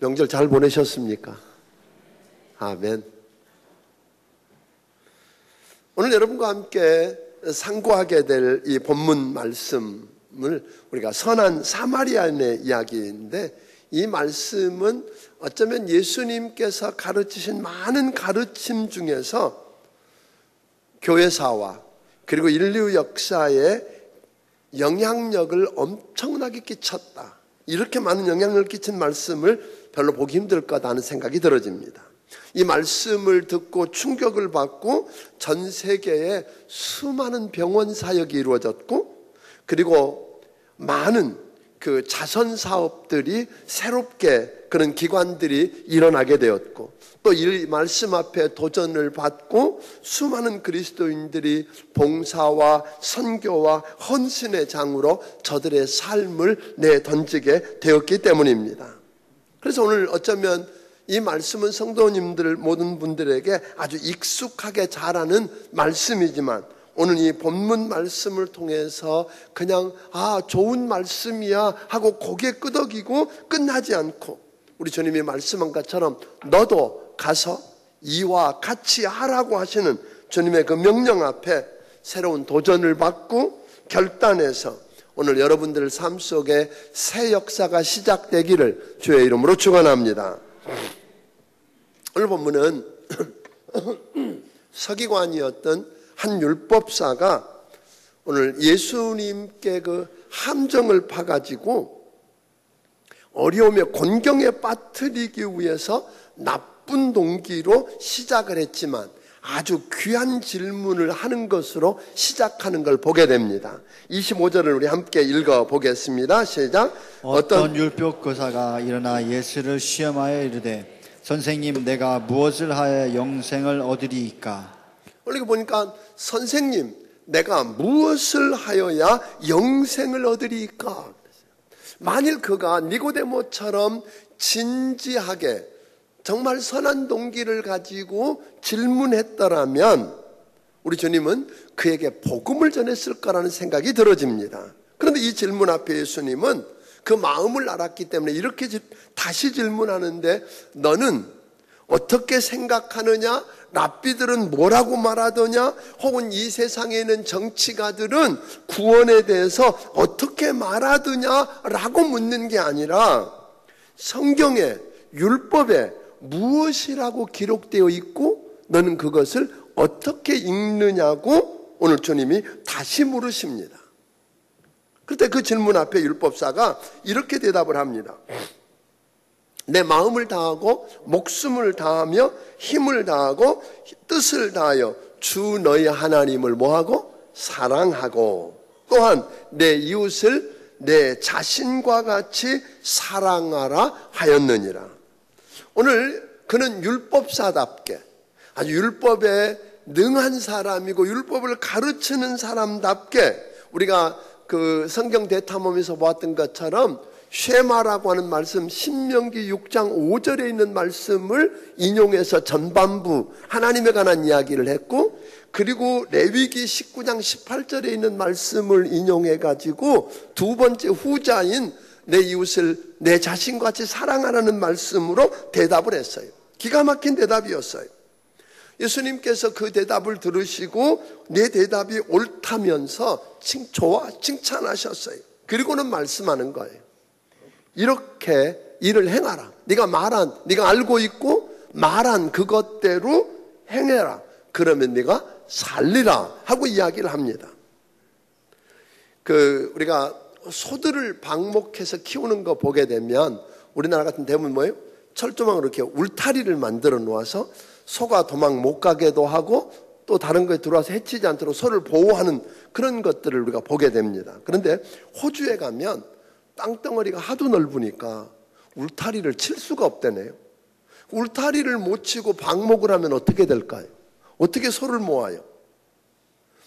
명절 잘 보내셨습니까? 아멘. 오늘 여러분과 함께 상고하게 될 이 본문 말씀을 우리가 선한 사마리아인의 이야기인데, 이 말씀은 어쩌면 예수님께서 가르치신 많은 가르침 중에서 교회사와 그리고 인류 역사에 영향력을 엄청나게 끼쳤다, 이렇게 많은 영향력을 끼친 말씀을 별로 보기 힘들 거다는 생각이 들어집니다. 이 말씀을 듣고 충격을 받고 전 세계에 수많은 병원 사역이 이루어졌고, 그리고 많은 그 자선 사업들이 새롭게 그런 기관들이 일어나게 되었고, 또 이 말씀 앞에 도전을 받고 수많은 그리스도인들이 봉사와 선교와 헌신의 장으로 저들의 삶을 내던지게 되었기 때문입니다. 그래서 오늘 어쩌면 이 말씀은 성도님들 모든 분들에게 아주 익숙하게 잘 아는 말씀이지만, 오늘 이 본문 말씀을 통해서 그냥 좋은 말씀이야 하고 고개 끄덕이고 끝나지 않고, 우리 주님이 말씀한 것처럼 너도 가서 이와 같이 하라고 하시는 주님의 그 명령 앞에 새로운 도전을 받고 결단해서 오늘 여러분들 삶 속에 새 역사가 시작되기를 주의 이름으로 축원합니다. 오늘 본문은 서기관이었던 한 율법사가 오늘 예수님께 그 함정을 파가지고 어려움에 곤경에 빠뜨리기 위해서 나쁜 동기로 시작을 했지만 아주 귀한 질문을 하는 것으로 시작하는 걸 보게 됩니다. 25절을 우리 함께 읽어보겠습니다. 시작. 어떤 율법교사가 일어나 예수를 시험하여 이르되 선생님, 내가 무엇을 하여 영생을 얻으리이까? 여기 보니까 선생님, 내가 무엇을 하여야 영생을 얻으리이까? 만일 그가 니고데모처럼 진지하게 정말 선한 동기를 가지고 질문했더라면 우리 주님은 그에게 복음을 전했을 거라는 생각이 들어집니다. 그런데 이 질문 앞에 예수님은 그 마음을 알았기 때문에 이렇게 다시 질문하는데, 너는 어떻게 생각하느냐? 랍비들은 뭐라고 말하더냐? 혹은 이 세상에 있는 정치가들은 구원에 대해서 어떻게 말하더냐? 라고 묻는 게 아니라 성경에, 율법에 무엇이라고 기록되어 있고 너는 그것을 어떻게 읽느냐고 오늘 주님이 다시 물으십니다. 그때 그 질문 앞에 율법사가 이렇게 대답을 합니다. 내 마음을 다하고 목숨을 다하며 힘을 다하고 뜻을 다하여 주 너희 하나님을 뭐하고? 사랑하고, 또한 내 이웃을 내 자신과 같이 사랑하라 하였느니라. 오늘 그는 율법사답게 아주 율법에 능한 사람이고 율법을 가르치는 사람답게, 우리가 그 성경 대탐험에서 보았던 것처럼 쉐마라고 하는 말씀, 신명기 6장 5절에 있는 말씀을 인용해서 전반부 하나님에 관한 이야기를 했고, 그리고 레위기 19장 18절에 있는 말씀을 인용해 가지고 두 번째 후자인 내 이웃을 내 자신과 같이 사랑하라는 말씀으로 대답을 했어요. 기가 막힌 대답이었어요. 예수님께서 그 대답을 들으시고 내 대답이 옳다면서 칭찬하셨어요. 그리고는 말씀하는 거예요. 이렇게 일을 행하라. 네가 알고 있고 말한 그것대로 행해라. 그러면 네가 살리라 하고 이야기를 합니다. 우리가 소들을 방목해서 키우는 거 보게 되면 우리나라 같은 대부분 뭐예요? 철조망으로 이렇게 울타리를 만들어 놓아서 소가 도망 못 가게도 하고 또 다른 거에 들어와서 해치지 않도록 소를 보호하는 그런 것들을 우리가 보게 됩니다. 그런데 호주에 가면 땅덩어리가 하도 넓으니까 울타리를 칠 수가 없다네요. 울타리를 못 치고 방목을 하면 어떻게 될까요? 어떻게 소를 모아요?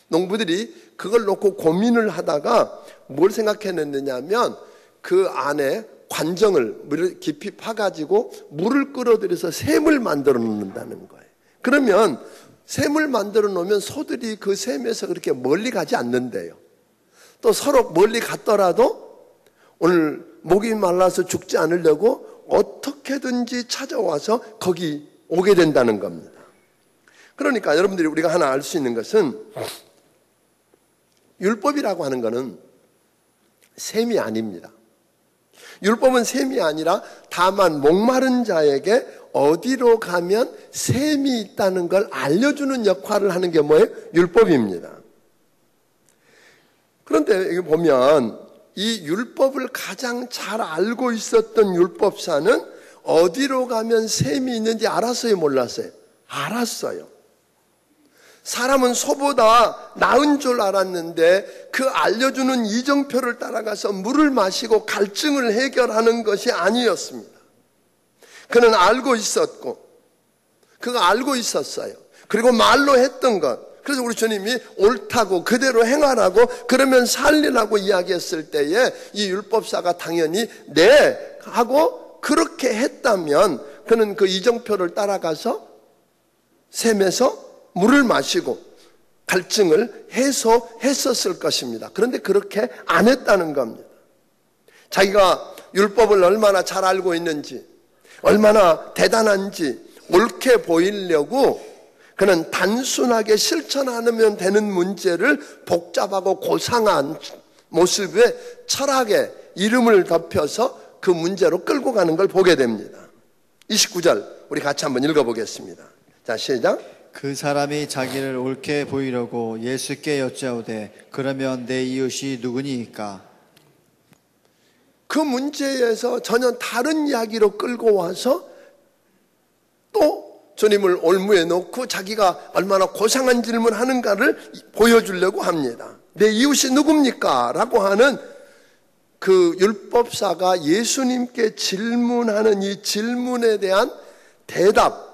농부들이 그걸 놓고 고민을 하다가 뭘 생각해냈느냐면 그 안에 관정을 물을 깊이 파가지고 물을 끌어들여서 샘을 만들어 놓는다는 거예요. 그러면 샘을 만들어 놓으면 소들이 그 샘에서 그렇게 멀리 가지 않는데요. 또 서로 멀리 갔더라도 오늘 목이 말라서 죽지 않으려고 어떻게든지 찾아와서 거기 오게 된다는 겁니다. 그러니까 여러분들이 우리가 하나 알 수 있는 것은 율법이라고 하는 것은 셈이 아닙니다. 율법은 셈이 아니라 다만 목마른 자에게 어디로 가면 셈이 있다는 걸 알려주는 역할을 하는 게 뭐예요? 율법입니다. 그런데 여기 보면 이 율법을 가장 잘 알고 있었던 율법사는 어디로 가면 셈이 있는지 알았어요? 몰랐어요? 알았어요. 사람은 소보다 나은 줄 알았는데 그 알려주는 이정표를 따라가서 물을 마시고 갈증을 해결하는 것이 아니었습니다. 그는 알고 있었고 그가 알고 있었어요. 그리고 말로 했던 것, 그래서 우리 주님이 옳다고 그대로 행하라고 그러면 살리라고 이야기했을 때에 이 율법사가 당연히 네 하고 그렇게 했다면 그는 그 이정표를 따라가서 셈에서 물을 마시고 갈증을 해소했었을 것입니다. 그런데 그렇게 안 했다는 겁니다. 자기가 율법을 얼마나 잘 알고 있는지, 얼마나 대단한지 옳게 보이려고 그는 단순하게 실천하면 되는 문제를 복잡하고 고상한 모습의 철학에 이름을 덮여서 그 문제로 끌고 가는 걸 보게 됩니다. 29절 우리 같이 한번 읽어보겠습니다. 자, 시작. 그 사람이 자기를 옳게 보이려고 예수께 여짜오되 그러면 내 이웃이 누구니이까? 그 문제에서 전혀 다른 이야기로 끌고 와서 또 주님을 올무에 놓고 자기가 얼마나 고상한 질문하는가를 보여주려고 합니다. 내 이웃이 누굽니까? 라고 하는 그 율법사가 예수님께 질문하는 이 질문에 대한 대답,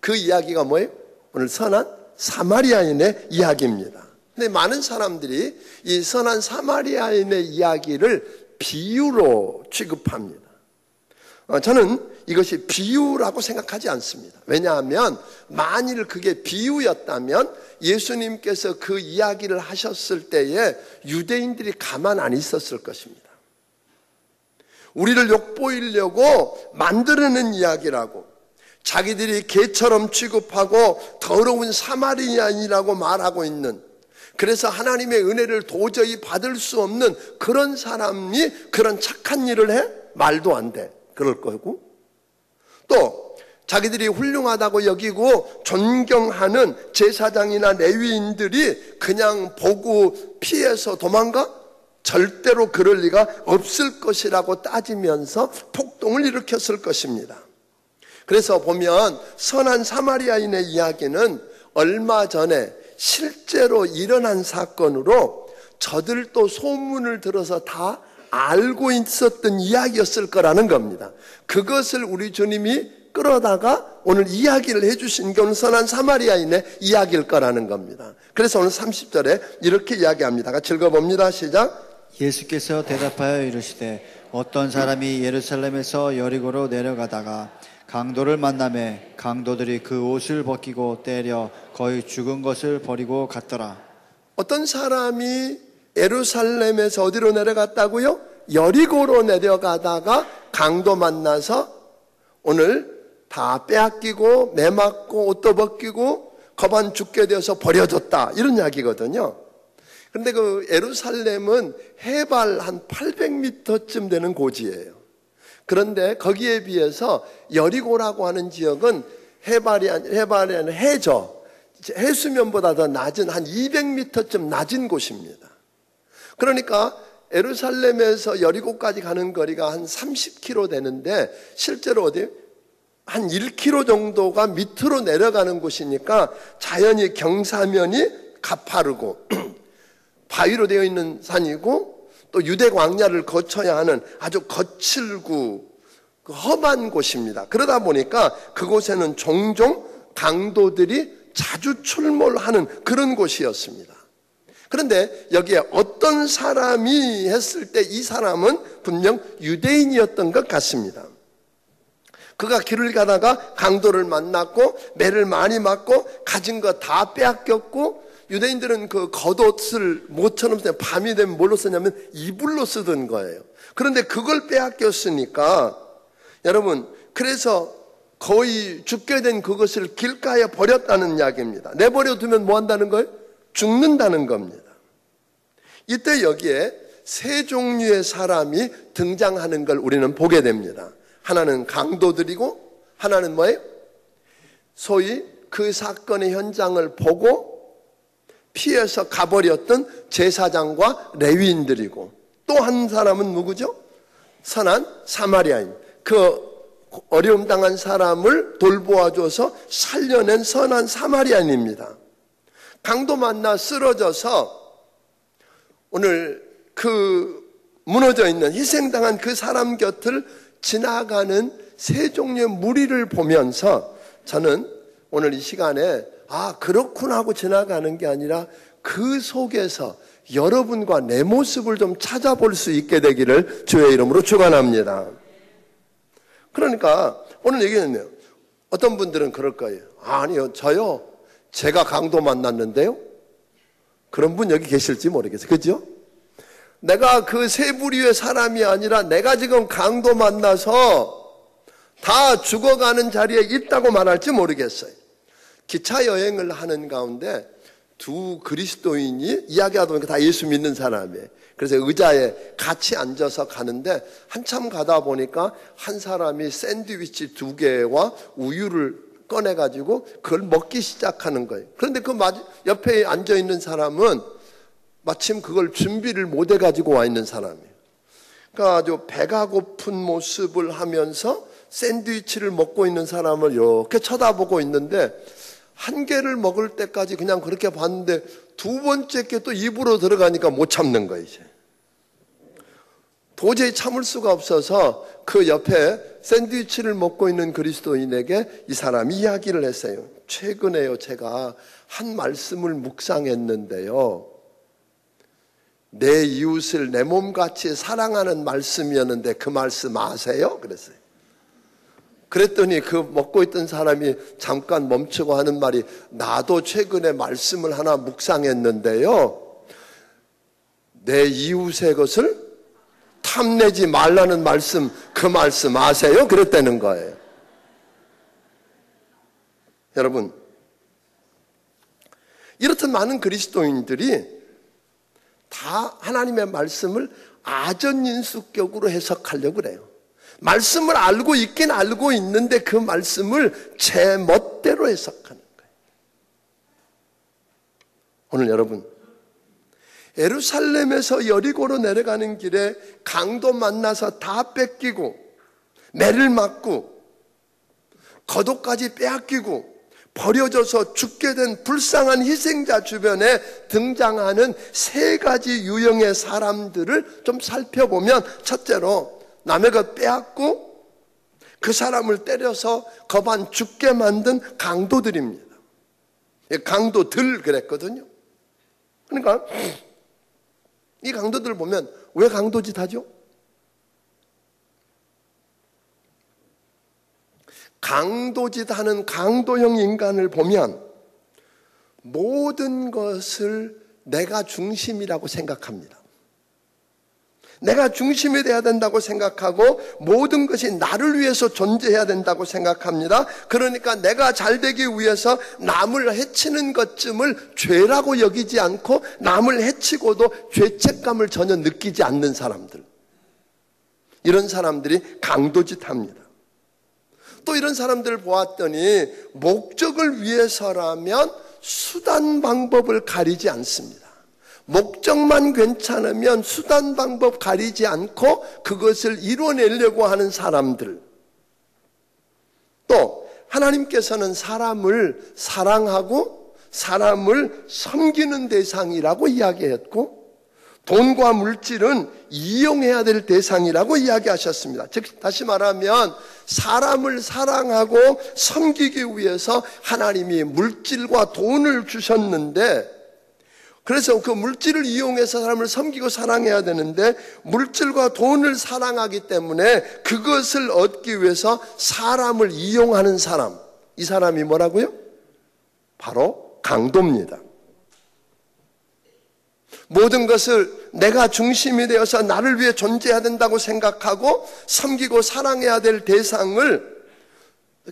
그 이야기가 뭐예요? 오늘 선한 사마리아인의 이야기입니다. 근데 많은 사람들이 이 선한 사마리아인의 이야기를 비유로 취급합니다. 저는 이것이 비유라고 생각하지 않습니다. 왜냐하면 만일 그게 비유였다면 예수님께서 그 이야기를 하셨을 때에 유대인들이 가만 안 있었을 것입니다. 우리를 욕보이려고 만들어낸 이야기라고, 자기들이 개처럼 취급하고 더러운 사마리아인이라고 말하고 있는, 그래서 하나님의 은혜를 도저히 받을 수 없는 그런 사람이 그런 착한 일을 해? 말도 안 돼. 그럴 거고, 또 자기들이 훌륭하다고 여기고 존경하는 제사장이나 레위인들이 그냥 보고 피해서 도망가? 절대로 그럴 리가 없을 것이라고 따지면서 폭동을 일으켰을 것입니다. 그래서 보면 선한 사마리아인의 이야기는 얼마 전에 실제로 일어난 사건으로 저들도 소문을 들어서 다 알고 있었던 이야기였을 거라는 겁니다. 그것을 우리 주님이 끌어다가 오늘 이야기를 해주신 게 오늘 선한 사마리아인의 이야기일 거라는 겁니다. 그래서 오늘 30절에 이렇게 이야기합니다. 같이 읽어봅니다. 시작. 예수께서 대답하여 이르시되 어떤 사람이 예루살렘에서 여리고로 내려가다가 강도를 만나매 강도들이 그 옷을 벗기고 때려 거의 죽은 것을 버리고 갔더라. 어떤 사람이 예루살렘에서 어디로 내려갔다고요? 여리고로 내려가다가 강도 만나서 오늘 다 빼앗기고 매맞고 옷도 벗기고 거반 죽게 되어서 버려졌다, 이런 이야기거든요. 그런데 그 예루살렘은 해발 한 800m쯤 되는 고지예요. 그런데 거기에 비해서 여리고라고 하는 지역은 해발이 아니라 해수면보다 더 낮은 한 200m쯤 낮은 곳입니다. 그러니까 예루살렘에서 여리고까지 가는 거리가 한 30km 되는데 실제로 어디 한 1km 정도가 밑으로 내려가는 곳이니까 자연히 경사면이 가파르고 바위로 되어 있는 산이고 또 유대 광야를 거쳐야 하는 아주 거칠고 험한 곳입니다. 그러다 보니까 그곳에는 종종 강도들이 자주 출몰하는 그런 곳이었습니다. 그런데 여기에 어떤 사람이 했을 때 이 사람은 분명 유대인이었던 것 같습니다. 그가 길을 가다가 강도를 만났고 매를 많이 맞고 가진 거 다 빼앗겼고, 유대인들은 그 겉옷을 모처럼 밤이 되면 뭘로 쓰냐면 이불로 쓰던 거예요. 그런데 그걸 빼앗겼으니까 여러분, 그래서 거의 죽게 된 그것을 길가에 버렸다는 이야기입니다. 내버려 두면 뭐 한다는 거예요? 죽는다는 겁니다. 이때 여기에 세 종류의 사람이 등장하는 걸 우리는 보게 됩니다. 하나는 강도들이고, 하나는 뭐예요? 소위 그 사건의 현장을 보고 피해서 가버렸던 제사장과 레위인들이고, 또 한 사람은 누구죠? 선한 사마리아인. 그 어려움 당한 사람을 돌보아줘서 살려낸 선한 사마리아인입니다. 강도 만나 쓰러져서 오늘 그 무너져 있는 희생당한 그 사람 곁을 지나가는 세 종류의 무리를 보면서 저는 오늘 이 시간에 그렇구나 하고 지나가는 게 아니라 그 속에서 여러분과 내 모습을 좀 찾아볼 수 있게 되기를 주의 이름으로 축원합니다. 그러니까 오늘 얘기했네요. 어떤 분들은 그럴 거예요. 아니요, 저요, 제가 강도 만났는데요. 그런 분 여기 계실지 모르겠어요. 그죠? 내가 그 세 부류의 사람이 아니라 내가 지금 강도 만나서 다 죽어가는 자리에 있다고 말할지 모르겠어요. 기차 여행을 하는 가운데 두 그리스도인이 이야기하다 보니까 다 예수 믿는 사람이에요. 그래서 의자에 같이 앉아서 가는데 한참 가다 보니까 한 사람이 샌드위치 2개와 우유를 꺼내가지고 그걸 먹기 시작하는 거예요. 그런데 그 옆에 앉아있는 사람은 마침 그걸 준비를 못 해가지고 와 있는 사람이에요. 그러니까 아주 배가 고픈 모습을 하면서 샌드위치를 먹고 있는 사람을 이렇게 쳐다보고 있는데 한 개를 먹을 때까지 그냥 그렇게 봤는데 두 번째 게 또 입으로 들어가니까 못 참는 거예요. 이제 도저히 참을 수가 없어서 그 옆에 샌드위치를 먹고 있는 그리스도인에게 이 사람이 이야기를 했어요. 최근에요, 제가 한 말씀을 묵상했는데요, 내 이웃을 내 몸같이 사랑하는 말씀이었는데 그 말씀 아세요? 그랬어요. 그랬더니 그 먹고 있던 사람이 잠깐 멈추고 하는 말이, 나도 최근에 말씀을 하나 묵상했는데요, 내 이웃의 것을 탐내지 말라는 말씀, 그 말씀 아세요? 그랬다는 거예요. 여러분, 이렇듯 많은 그리스도인들이 다 하나님의 말씀을 아전인수격으로 해석하려고 그래요. 말씀을 알고 있긴 알고 있는데 그 말씀을 제 멋대로 해석하는 거예요. 오늘 여러분, 예루살렘에서 여리고로 내려가는 길에 강도 만나서 다 뺏기고 매를 맞고 겉옷까지 빼앗기고 버려져서 죽게 된 불쌍한 희생자 주변에 등장하는 세 가지 유형의 사람들을 좀 살펴보면, 첫째로 남의 것 빼앗고 그 사람을 때려서 거반 죽게 만든 강도들입니다. 강도들 그랬거든요. 그러니까 이 강도들 보면 왜 강도짓 하죠? 강도짓 하는 강도형 인간을 보면 모든 것을 내가 중심이라고 생각합니다. 내가 중심이 돼야 된다고 생각하고 모든 것이 나를 위해서 존재해야 된다고 생각합니다. 그러니까 내가 잘 되기 위해서 남을 해치는 것쯤을 죄라고 여기지 않고 남을 해치고도 죄책감을 전혀 느끼지 않는 사람들, 이런 사람들이 강도짓합니다. 또 이런 사람들을 보았더니 목적을 위해서라면 수단 방법을 가리지 않습니다. 목적만 괜찮으면 수단 방법 가리지 않고 그것을 이뤄내려고 하는 사람들. 또 하나님께서는 사람을 사랑하고 사람을 섬기는 대상이라고 이야기했고, 돈과 물질은 이용해야 될 대상이라고 이야기하셨습니다. 즉 다시 말하면 사람을 사랑하고 섬기기 위해서 하나님이 물질과 돈을 주셨는데, 그래서 그 물질을 이용해서 사람을 섬기고 사랑해야 되는데 물질과 돈을 사랑하기 때문에 그것을 얻기 위해서 사람을 이용하는 사람, 이 사람이 뭐라고요? 바로 강도입니다. 모든 것을 내가 중심이 되어서 나를 위해 존재해야 된다고 생각하고 섬기고 사랑해야 될 대상을,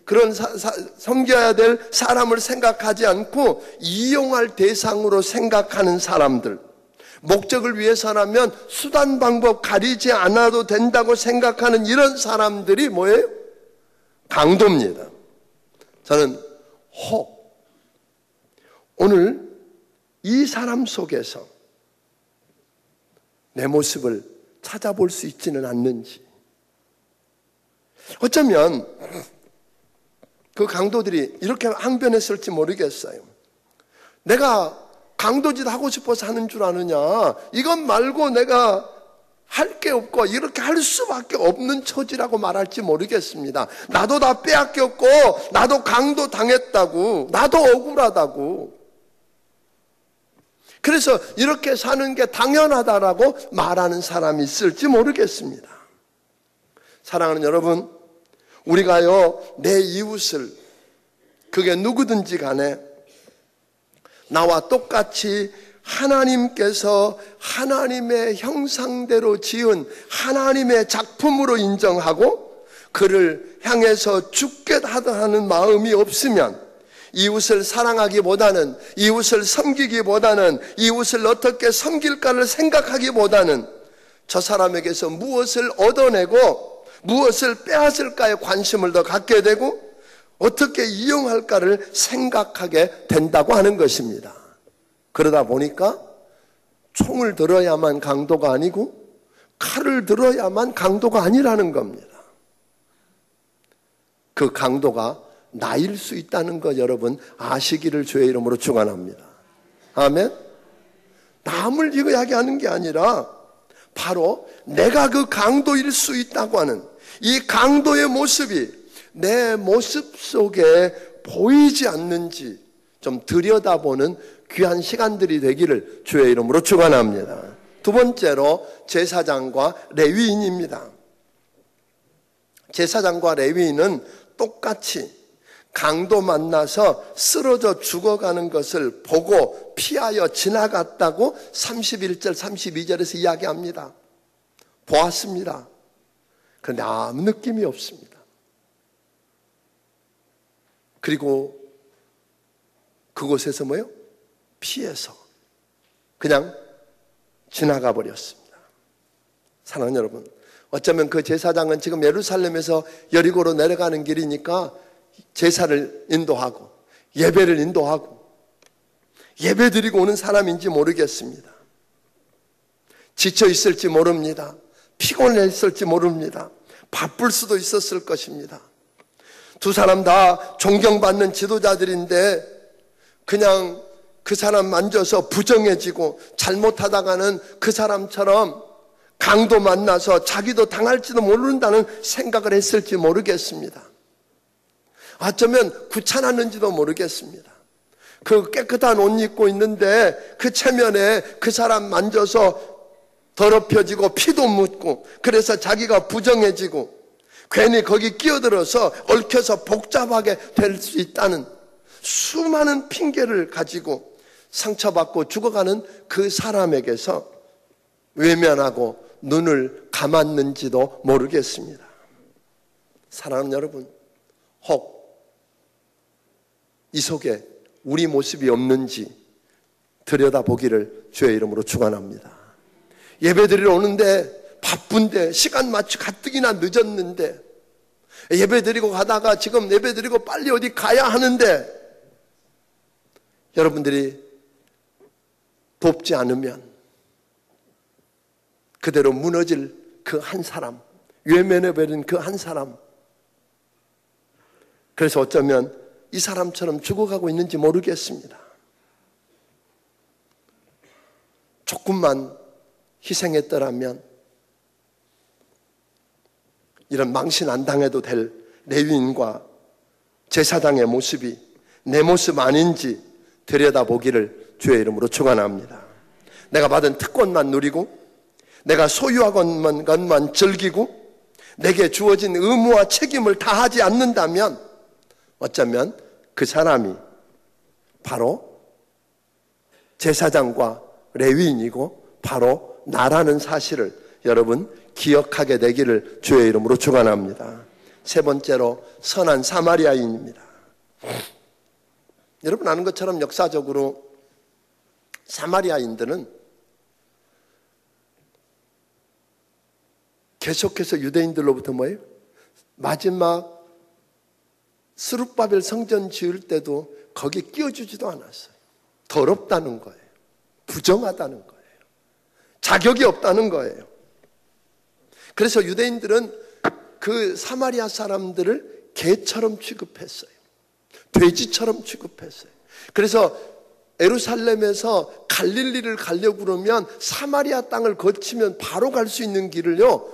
그런 섬겨야 될 사람을 생각하지 않고 이용할 대상으로 생각하는 사람들, 목적을 위해서라면 수단 방법 가리지 않아도 된다고 생각하는 이런 사람들이 뭐예요? 강도입니다. 저는 오늘 이 사람 속에서 내 모습을 찾아볼 수 있지는 않는지. 어쩌면 그 강도들이 이렇게 항변했을지 모르겠어요. 내가 강도짓 하고 싶어서 하는 줄 아느냐? 이것 말고 내가 할 게 없고 이렇게 할 수밖에 없는 처지라고 말할지 모르겠습니다. 나도 다 빼앗겼고 나도 강도 당했다고, 나도 억울하다고, 그래서 이렇게 사는 게 당연하다라고 말하는 사람이 있을지 모르겠습니다. 사랑하는 여러분, 우리가요, 내 이웃을, 그게 누구든지 간에 나와 똑같이 하나님께서 하나님의 형상대로 지은 하나님의 작품으로 인정하고 그를 향해서 죽겠다 하는 마음이 없으면, 이웃을 사랑하기보다는, 이웃을 섬기기보다는, 이웃을 어떻게 섬길까를 생각하기보다는 저 사람에게서 무엇을 얻어내고 무엇을 빼앗을까에 관심을 더 갖게 되고 어떻게 이용할까를 생각하게 된다고 하는 것입니다. 그러다 보니까 총을 들어야만 강도가 아니고 칼을 들어야만 강도가 아니라는 겁니다. 그 강도가 나일 수 있다는 것 여러분 아시기를 주의 이름으로 축원합니다. 아멘. 남을 이야기하는 게 아니라 바로 내가 그 강도일 수 있다고 하는 이 강도의 모습이 내 모습 속에 보이지 않는지 좀 들여다보는 귀한 시간들이 되기를 주의 이름으로 축원합니다. 두 번째로 제사장과 레위인입니다. 제사장과 레위인은 똑같이 강도 만나서 쓰러져 죽어가는 것을 보고 피하여 지나갔다고 31절 32절에서 이야기합니다. 보았습니다. 그런데 아무 느낌이 없습니다. 그리고 그곳에서 뭐예요? 피해서 그냥 지나가 버렸습니다. 사랑하는 여러분, 어쩌면 그 제사장은 지금 예루살렘에서 여리고로 내려가는 길이니까 제사를 인도하고 예배를 인도하고 예배 드리고 오는 사람인지 모르겠습니다. 지쳐 있을지 모릅니다. 피곤했을지 모릅니다. 바쁠 수도 있었을 것입니다. 두 사람 다 존경받는 지도자들인데 그냥 그 사람 만져서 부정해지고 잘못하다가는 그 사람처럼 강도 만나서 자기도 당할지도 모른다는 생각을 했을지 모르겠습니다. 어쩌면 귀찮았는지도 모르겠습니다. 그 깨끗한 옷 입고 있는데 그 체면에 그 사람 만져서 더럽혀지고 피도 묻고 그래서 자기가 부정해지고 괜히 거기 끼어들어서 얽혀서 복잡하게 될 수 있다는 수많은 핑계를 가지고 상처받고 죽어가는 그 사람에게서 외면하고 눈을 감았는지도 모르겠습니다. 사랑하는 여러분, 혹 이 속에 우리 모습이 없는지 들여다보기를 주의 이름으로 축원합니다. 예배드리러 오는데 바쁜데 시간 마치 가뜩이나 늦었는데 예배드리고 가다가 지금 예배드리고 빨리 어디 가야 하는데 여러분들이 돕지 않으면 그대로 무너질 그 한 사람, 외면해버린 그 한 사람, 그래서 어쩌면 이 사람처럼 죽어가고 있는지 모르겠습니다. 조금만 희생했더라면 이런 망신 안 당해도 될 레위인과 제사장의 모습이 내 모습 아닌지 들여다보기를 주의 이름으로 축원합니다. 내가 받은 특권만 누리고 내가 소유한 것만 즐기고 내게 주어진 의무와 책임을 다하지 않는다면 어쩌면 그 사람이 바로 제사장과 레위인이고 바로 나라는 사실을 여러분 기억하게 되기를 주의 이름으로 축원합니다. 세 번째로 선한 사마리아인입니다. 여러분 아는 것처럼 역사적으로 사마리아인들은 계속해서 유대인들로부터 뭐예요? 마지막 스룹바벨 성전 지을 때도 거기에 끼워주지도 않았어요. 더럽다는 거예요. 부정하다는 거예요. 자격이 없다는 거예요. 그래서 유대인들은 그 사마리아 사람들을 개처럼 취급했어요. 돼지처럼 취급했어요. 그래서 예루살렘에서 갈릴리를 가려고 그러면 사마리아 땅을 거치면 바로 갈 수 있는 길을요,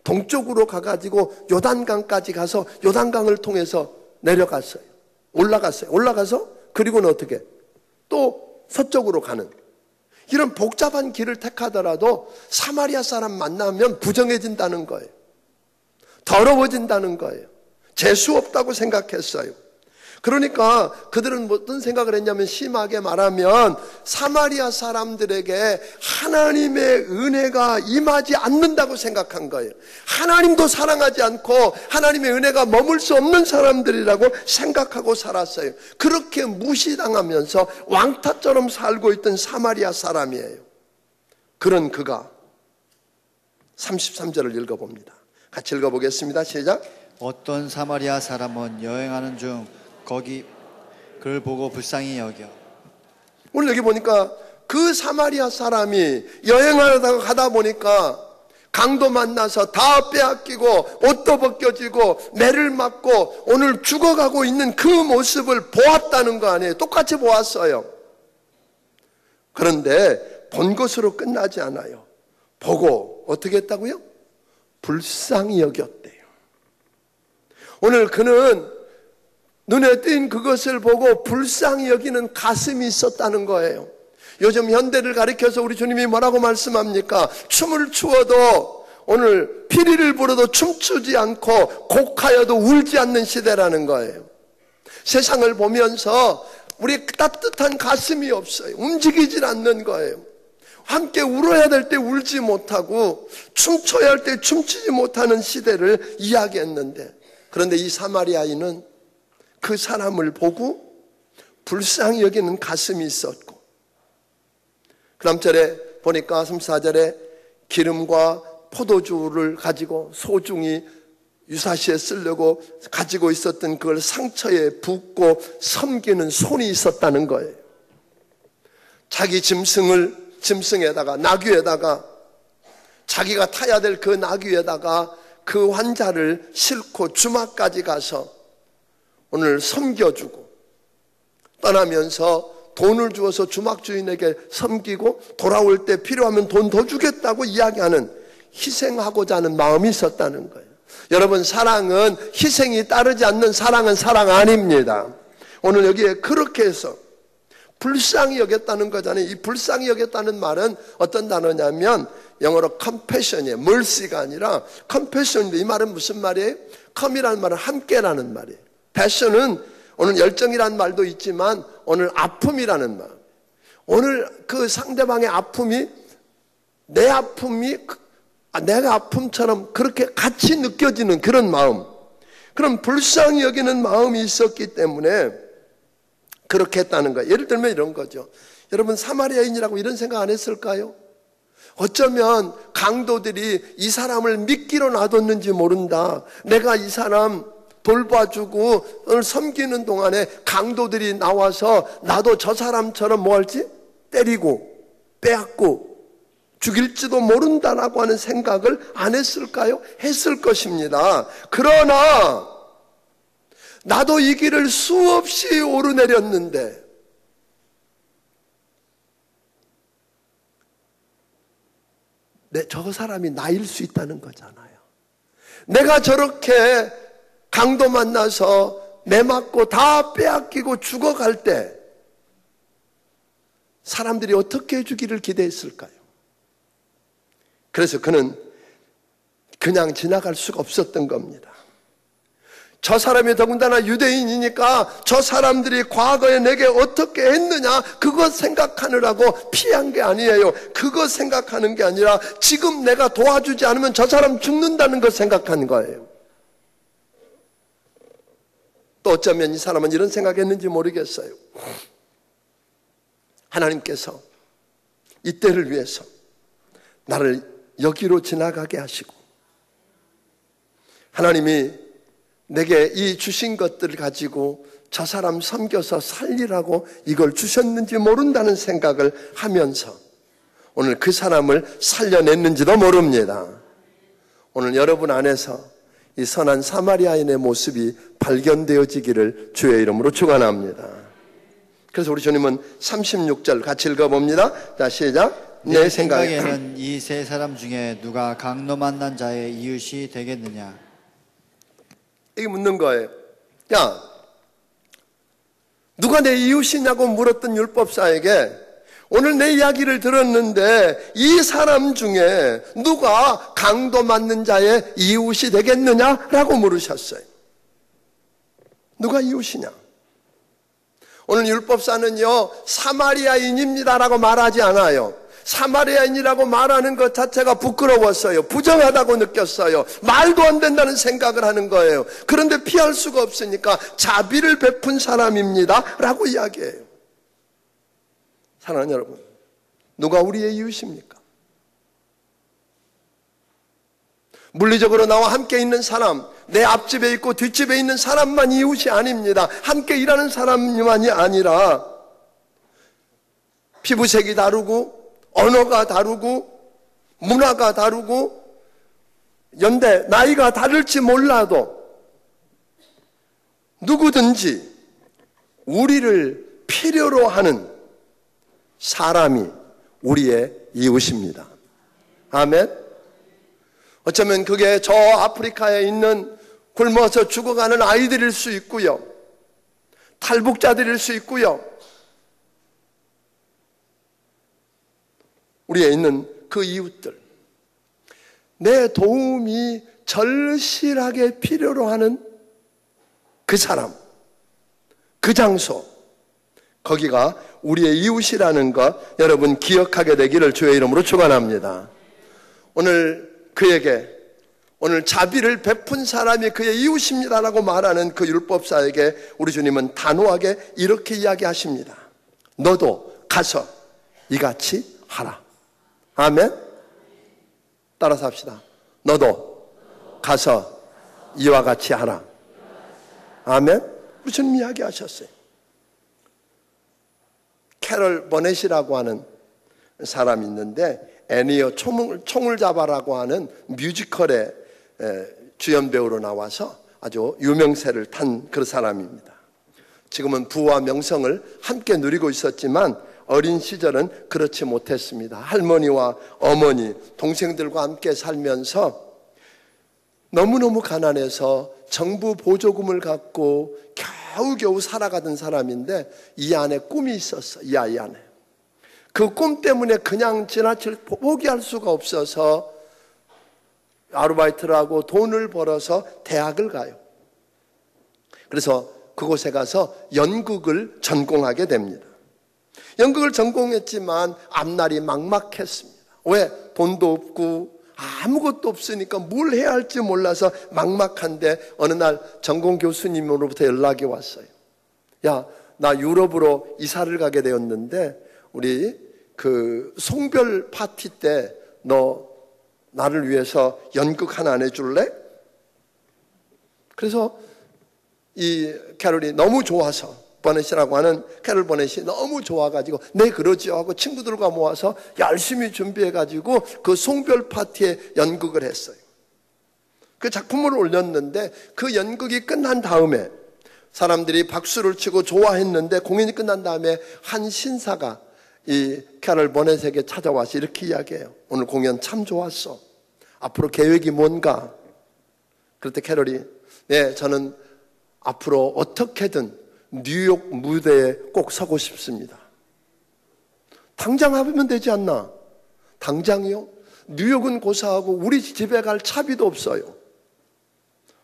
동쪽으로 가가지고 요단강까지 가서 요단강을 통해서 내려갔어요. 올라갔어요. 올라가서 그리고는 어떻게? 또 서쪽으로 가는 이런 복잡한 길을 택하더라도 사마리아 사람 만나면 부정해진다는 거예요. 더러워진다는 거예요. 재수 없다고 생각했어요. 그러니까 그들은 어떤 생각을 했냐면 심하게 말하면 사마리아 사람들에게 하나님의 은혜가 임하지 않는다고 생각한 거예요. 하나님도 사랑하지 않고 하나님의 은혜가 머물 수 없는 사람들이라고 생각하고 살았어요. 그렇게 무시당하면서 왕타처럼 살고 있던 사마리아 사람이에요. 그런 그가 33절을 읽어봅니다. 같이 읽어보겠습니다. 시작. 어떤 사마리아 사람은 여행하는 중 거기 그를 보고 불쌍히 여겨. 오늘 여기 보니까 그 사마리아 사람이 여행하다가 가다 보니까 강도 만나서 다 빼앗기고 옷도 벗겨지고 매를 맞고 오늘 죽어가고 있는 그 모습을 보았다는 거 아니에요. 똑같이 보았어요. 그런데 본 것으로 끝나지 않아요. 보고 어떻게 했다고요? 불쌍히 여겼대요. 오늘 그는 눈에 띈 그것을 보고 불쌍히 여기는 가슴이 있었다는 거예요. 요즘 현대를 가리켜서 우리 주님이 뭐라고 말씀합니까? 춤을 추어도 오늘 피리를 불어도 춤추지 않고 곡하여도 울지 않는 시대라는 거예요. 세상을 보면서 우리 따뜻한 가슴이 없어요. 움직이질 않는 거예요. 함께 울어야 될 때 울지 못하고 춤춰야 할 때 춤추지 못하는 시대를 이야기했는데, 그런데 이 사마리아인은 그 사람을 보고 불쌍히 여기는 가슴이 있었고, 그 다음 절에 보니까 34절에 기름과 포도주를 가지고 소중히 유사시에 쓰려고 가지고 있었던 그걸 상처에 붓고 섬기는 손이 있었다는 거예요. 자기 짐승에다가 나귀에다가 자기가 타야 될 그 나귀에다가 그 환자를 싣고 주막까지 가서 오늘 섬겨주고 떠나면서 돈을 주어서 주막 주인에게 섬기고 돌아올 때 필요하면 돈 더 주겠다고 이야기하는, 희생하고자 하는 마음이 있었다는 거예요. 여러분, 사랑은 희생이 따르지 않는 사랑은 사랑 아닙니다. 오늘 여기에 그렇게 해서 불쌍히 여겼다는 거잖아요. 이 불쌍히 여겼다는 말은 어떤 단어냐면 영어로 compassion이에요. mercy가 아니라 compassion인데, 이 말은 무슨 말이에요? come이라는 말은 함께라는 말이에요. passion은 오늘 열정이라는 말도 있지만 오늘 아픔이라는 말. 오늘 그 상대방의 아픔이 내가 아픔처럼 그렇게 같이 느껴지는 그런 마음, 그런 불쌍히 여기는 마음이 있었기 때문에 그렇게 했다는 거예요. 예를 들면 이런 거죠. 여러분, 사마리아인이라고 이런 생각 안 했을까요? 어쩌면 강도들이 이 사람을 미끼로 놔뒀는지 모른다. 내가 이 사람 돌봐주고 오늘 섬기는 동안에 강도들이 나와서 나도 저 사람처럼 뭐 할지? 때리고 빼앗고 죽일지도 모른다라고 하는 생각을 안 했을까요? 했을 것입니다. 그러나 나도 이 길을 수없이 오르내렸는데 저 사람이 나일 수 있다는 거잖아요. 내가 저렇게 강도 만나서 매맞고 다 빼앗기고 죽어갈 때 사람들이 어떻게 해주기를 기대했을까요? 그래서 그는 그냥 지나갈 수가 없었던 겁니다. 저 사람이 더군다나 유대인이니까 저 사람들이 과거에 내게 어떻게 했느냐 그것 생각하느라고 피한 게 아니에요. 그것 생각하는 게 아니라 지금 내가 도와주지 않으면 저 사람 죽는다는 걸 생각하는 거예요. 또 어쩌면 이 사람은 이런 생각했는지 모르겠어요. 하나님께서 이 때를 위해서 나를 여기로 지나가게 하시고 하나님이 내게 이 주신 것들을 가지고 저 사람 섬겨서 살리라고 이걸 주셨는지 모른다는 생각을 하면서 오늘 그 사람을 살려냈는지도 모릅니다. 오늘 여러분 안에서 이 선한 사마리아인의 모습이 발견되어지기를 주의 이름으로 축원합니다. 그래서 우리 주님은 36절 같이 읽어봅니다. 자, 시작. 내 생각에는 이 세 사람 중에 누가 강도 만난 자의 이웃이 되겠느냐? 이게 묻는 거예요. 야, 누가 내 이웃이냐고 물었던 율법사에게 오늘 내 이야기를 들었는데 이 사람 중에 누가 강도 맞는 자의 이웃이 되겠느냐라고 물으셨어요. 누가 이웃이냐? 오늘 율법사는요, 사마리아인입니다라고 말하지 않아요. 사마리아인이라고 말하는 것 자체가 부끄러웠어요. 부정하다고 느꼈어요. 말도 안 된다는 생각을 하는 거예요. 그런데 피할 수가 없으니까 자비를 베푼 사람입니다 라고 이야기해요. 사랑하는 여러분, 누가 우리의 이웃입니까? 물리적으로 나와 함께 있는 사람, 내 앞집에 있고 뒷집에 있는 사람만 이웃이 아닙니다. 함께 일하는 사람만이 아니라 피부색이 다르고 언어가 다르고 문화가 다르고 연대, 나이가 다를지 몰라도 누구든지 우리를 필요로 하는 사람이 우리의 이웃입니다. 아멘. 어쩌면 그게 저 아프리카에 있는 굶어서 죽어가는 아이들일 수 있고요. 탈북자들일 수 있고요. 우리에 있는 그 이웃들, 내 도움이 절실하게 필요로 하는 그 사람, 그 장소, 거기가 우리의 이웃이라는 것 여러분 기억하게 되기를 주의 이름으로 축원합니다. 오늘 그에게 오늘 자비를 베푼 사람이 그의 이웃입니다라고 말하는 그 율법사에게 우리 주님은 단호하게 이렇게 이야기하십니다. 너도 가서 이같이 하라. 아멘. 따라서 합시다. 너도 가서 이와 같이 하라. 아멘. 우리 주님 이야기하셨어요. 캐럴 버넷이라고 하는 사람이 있는데 애니어 총을 잡아라고 하는 뮤지컬의 주연 배우로 나와서 아주 유명세를 탄 그런 사람입니다. 지금은 부와 명성을 함께 누리고 있었지만 어린 시절은 그렇지 못했습니다. 할머니와 어머니, 동생들과 함께 살면서 너무너무 가난해서 정부 보조금을 갖고 겨우겨우 살아가던 사람인데 이 안에 꿈이 있었어. 이 아이 안에. 그 꿈 때문에 그냥 지나칠 포기할 수가 없어서 아르바이트를 하고 돈을 벌어서 대학을 가요. 그래서 그곳에 가서 연극을 전공하게 됩니다. 연극을 전공했지만 앞날이 막막했습니다. 왜? 돈도 없고 아무것도 없으니까 뭘 해야 할지 몰라서 막막한데 어느 날 전공 교수님으로부터 연락이 왔어요. 야, 나 유럽으로 이사를 가게 되었는데 우리 그 송별 파티 때 너 나를 위해서 연극 하나 안 해줄래? 그래서 이 캐롤이 너무 좋아서 버넷이라고 하는 캐롤 버넷이 너무 좋아가지고 네 그러지요 하고 친구들과 모아서 열심히 준비해가지고 그 송별 파티에 연극을 했어요. 그 작품을 올렸는데 그 연극이 끝난 다음에 사람들이 박수를 치고 좋아했는데 공연이 끝난 다음에 한 신사가 이 캐롤 버넷에게 찾아와서 이렇게 이야기해요. 오늘 공연 참 좋았어. 앞으로 계획이 뭔가? 그럴 때 캐롤이 네 저는 앞으로 어떻게든 뉴욕 무대에 꼭 서고 싶습니다. 당장 하면 되지 않나? 당장이요? 뉴욕은 고사하고 우리 집에 갈 차비도 없어요.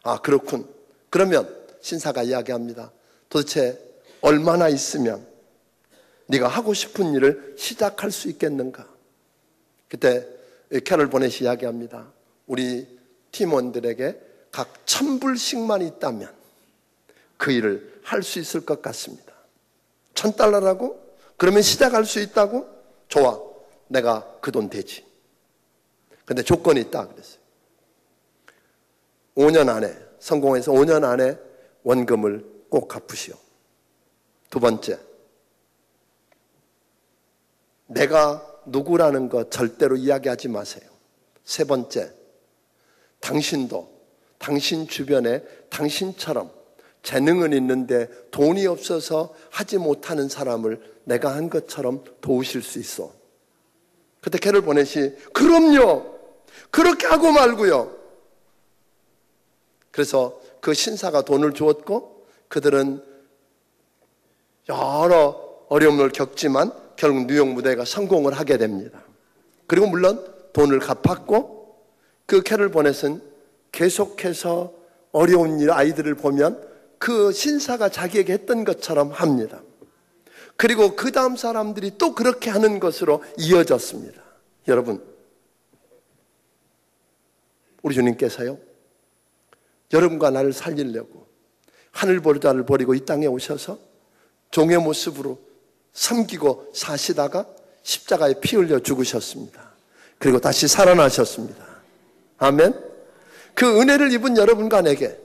아 그렇군. 그러면 신사가 이야기합니다. 도대체 얼마나 있으면 네가 하고 싶은 일을 시작할 수 있겠는가? 그때 캐럴 보넷이 이야기합니다. 우리 팀원들에게 각 1,000불씩만 있다면 그 일을 할 수 있을 것 같습니다. $1,000라고? 그러면 시작할 수 있다고? 좋아, 내가 그 돈 대지. 근데 조건이 있다 그랬어요. 5년 안에, 성공해서 5년 안에 원금을 꼭 갚으시오. 두 번째, 내가 누구라는 거 절대로 이야기하지 마세요. 세 번째, 당신도 당신 주변에 당신처럼 재능은 있는데 돈이 없어서 하지 못하는 사람을 내가 한 것처럼 도우실 수 있어. 그때 캐럴 보넷이 그럼요, 그렇게 하고 말고요. 그래서 그 신사가 돈을 주었고 그들은 여러 어려움을 겪지만 결국 뉴욕 무대가 성공을 하게 됩니다. 그리고 물론 돈을 갚았고 그 캐럴 보넷은 계속해서 어려운 일 아이들을 보면 그 신사가 자기에게 했던 것처럼 합니다. 그리고 그 다음 사람들이 또 그렇게 하는 것으로 이어졌습니다. 여러분, 우리 주님께서요, 여러분과 나를 살리려고 하늘 보좌를 버리고 이 땅에 오셔서 종의 모습으로 섬기고 사시다가 십자가에 피 흘려 죽으셨습니다. 그리고 다시 살아나셨습니다. 아멘. 그 은혜를 입은 여러분과 내게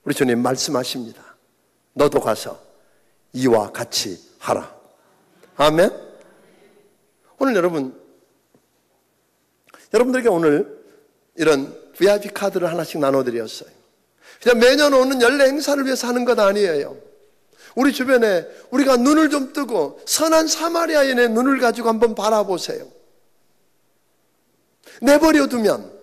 우리 주님 말씀하십니다. 너도 가서 이와 같이 하라. 아멘. 오늘 여러분들에게 오늘 이런 VIP 카드를 하나씩 나눠드렸어요. 그냥 매년 오는 연례 행사를 위해서 하는 것 아니에요. 우리 주변에 우리가 눈을 좀 뜨고 선한 사마리아인의 눈을 가지고 한번 바라보세요. 내버려두면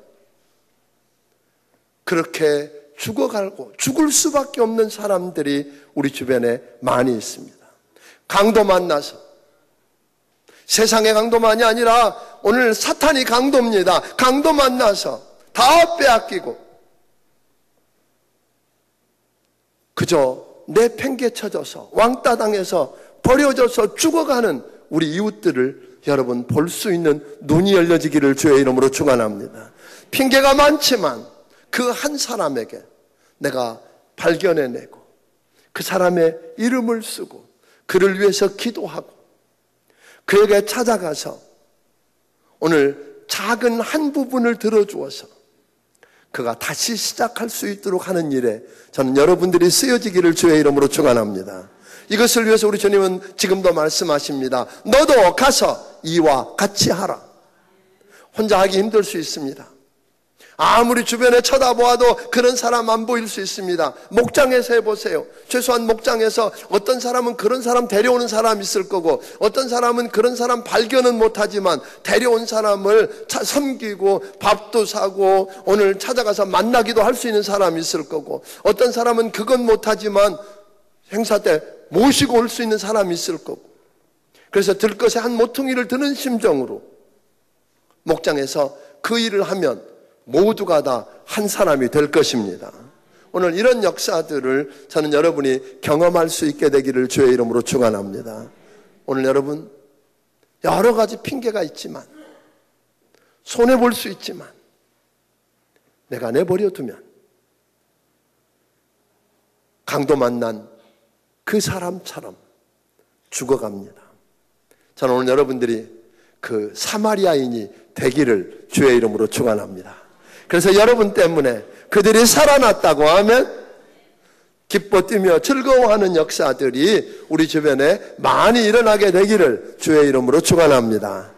그렇게 죽어가고 죽을 수밖에 없는 사람들이 우리 주변에 많이 있습니다. 강도 만나서, 세상의 강도만이 아니라 오늘 사탄이 강도입니다. 강도 만나서 다 빼앗기고 그저 내팽개쳐져서 왕따 당해서 버려져서 죽어가는 우리 이웃들을 여러분 볼 수 있는 눈이 열려지기를 주의 이름으로 축원합니다. 핑계가 많지만 그 한 사람에게 내가 발견해내고 그 사람의 이름을 쓰고 그를 위해서 기도하고 그에게 찾아가서 오늘 작은 한 부분을 들어주어서 그가 다시 시작할 수 있도록 하는 일에 저는 여러분들이 쓰여지기를 주의 이름으로 축원합니다. 이것을 위해서 우리 주님은 지금도 말씀하십니다. 너도 가서 이와 같이 하라. 혼자 하기 힘들 수 있습니다. 아무리 주변에 쳐다보아도 그런 사람 안 보일 수 있습니다. 목장에서 해보세요. 최소한 목장에서 어떤 사람은 그런 사람 데려오는 사람이 있을 거고 어떤 사람은 그런 사람 발견은 못하지만 데려온 사람을 섬기고 밥도 사고 오늘 찾아가서 만나기도 할 수 있는 사람이 있을 거고 어떤 사람은 그건 못하지만 행사 때 모시고 올 수 있는 사람이 있을 거고 그래서 들 것에 한 모퉁이를 드는 심정으로 목장에서 그 일을 하면 모두가 다 한 사람이 될 것입니다. 오늘 이런 역사들을 저는 여러분이 경험할 수 있게 되기를 주의 이름으로 축원합니다. 오늘 여러분 여러 가지 핑계가 있지만 손해볼 수 있지만 내가 내버려두면 강도 만난 그 사람처럼 죽어갑니다. 저는 오늘 여러분들이 그 사마리아인이 되기를 주의 이름으로 축원합니다. 그래서 여러분 때문에 그들이 살아났다고 하면 기뻐 뛰며 즐거워하는 역사들이 우리 주변에 많이 일어나게 되기를 주의 이름으로 축원합니다.